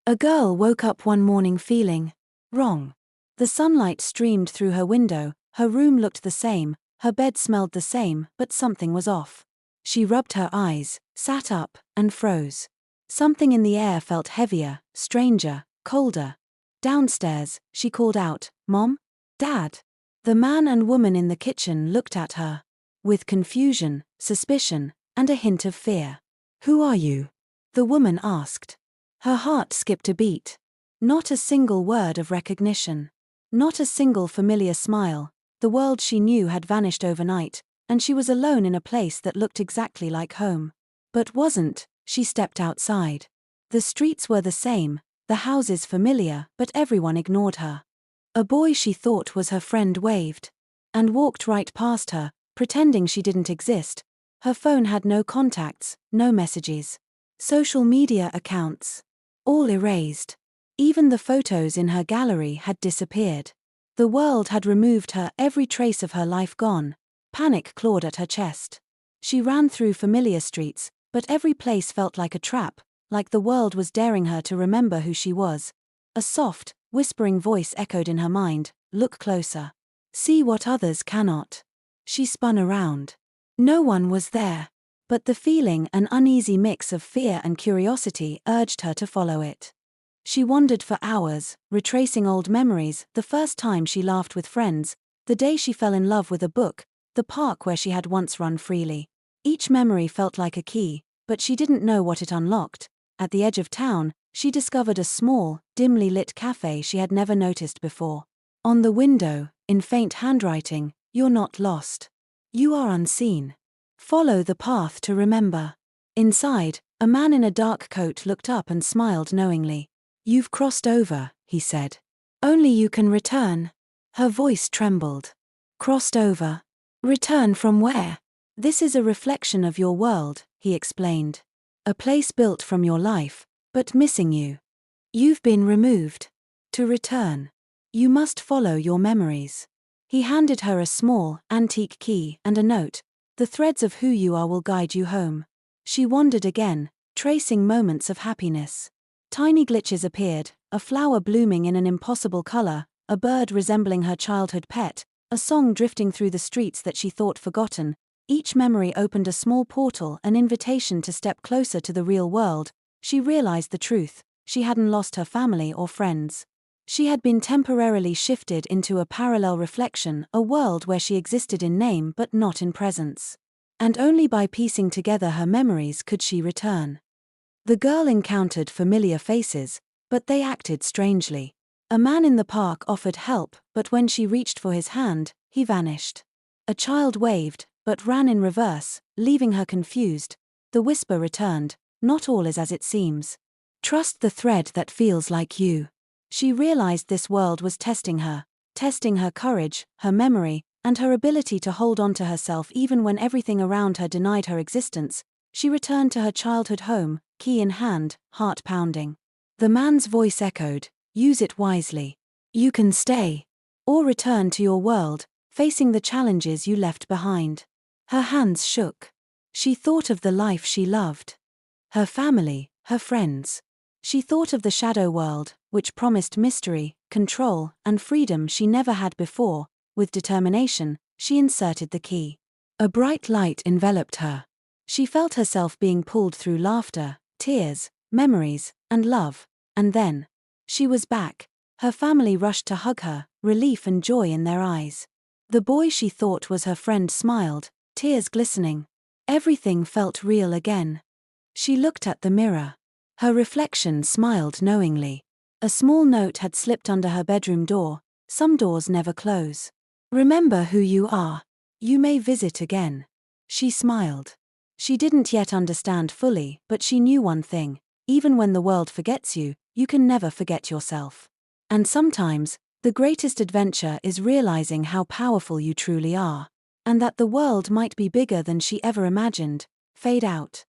A girl woke up one morning feeling wrong. The sunlight streamed through her window, her room looked the same, her bed smelled the same, but something was off. She rubbed her eyes, sat up, and froze. Something in the air felt heavier, stranger, colder. Downstairs, she called out, "Mom? Dad?" The man and woman in the kitchen looked at her with confusion, suspicion, and a hint of fear. "Who are you?" the woman asked. Her heart skipped a beat. Not a single word of recognition. Not a single familiar smile. The world she knew had vanished overnight, and she was alone in a place that looked exactly like home. But wasn't. She stepped outside. The streets were the same, the houses familiar, but everyone ignored her. A boy she thought was her friend waved and walked right past her, pretending she didn't exist. Her phone had no contacts, no messages. Social media accounts, all erased. Even the photos in her gallery had disappeared. The world had removed her, every trace of her life gone. Panic clawed at her chest. She ran through familiar streets, but every place felt like a trap, like the world was daring her to remember who she was. A soft, whispering voice echoed in her mind, "Look closer. See what others cannot." She spun around. No one was there. But the feeling, an uneasy mix of fear and curiosity, urged her to follow it. She wandered for hours, retracing old memories, the first time she laughed with friends, the day she fell in love with a book, the park where she had once run freely. Each memory felt like a key, but she didn't know what it unlocked. At the edge of town, she discovered a small, dimly lit cafe she had never noticed before. On the window, in faint handwriting, "You're not lost. You are unseen. Follow the path to remember." Inside, a man in a dark coat looked up and smiled knowingly. "You've crossed over," he said. "Only you can return." Her voice trembled. "Crossed over? Return from where?" "This is a reflection of your world," he explained. "A place built from your life, but missing you. You've been removed. To return, you must follow your memories." He handed her a small, antique key and a note. "The threads of who you are will guide you home." She wandered again, tracing moments of happiness. Tiny glitches appeared, a flower blooming in an impossible color, a bird resembling her childhood pet, a song drifting through the streets that she thought forgotten. Each memory opened a small portal, an invitation to step closer to the real world. She realized the truth. She hadn't lost her family or friends. She had been temporarily shifted into a parallel reflection, a world where she existed in name but not in presence. And only by piecing together her memories could she return. The girl encountered familiar faces, but they acted strangely. A man in the park offered help, but when she reached for his hand, he vanished. A child waved, but ran in reverse, leaving her confused. The whisper returned, "Not all is as it seems. Trust the thread that feels like you." She realized this world was testing her courage, her memory, and her ability to hold on to herself even when everything around her denied her existence. She returned to her childhood home, key in hand, heart pounding. The man's voice echoed, "Use it wisely. You can stay. Or return to your world, facing the challenges you left behind." Her hands shook. She thought of the life she loved. Her family, her friends. She thought of the shadow world, which promised mystery, control, and freedom she never had before. With determination, she inserted the key. A bright light enveloped her. She felt herself being pulled through laughter, tears, memories, and love. And then, she was back. Her family rushed to hug her, relief and joy in their eyes. The boy she thought was her friend smiled, tears glistening. Everything felt real again. She looked at the mirror. Her reflection smiled knowingly. A small note had slipped under her bedroom door. Some doors never close. "Remember who you are. You may visit again." She smiled. She didn't yet understand fully, but she knew one thing. Even when the world forgets you, you can never forget yourself. And sometimes, the greatest adventure is realizing how powerful you truly are. And that the world might be bigger than she ever imagined. Fade out.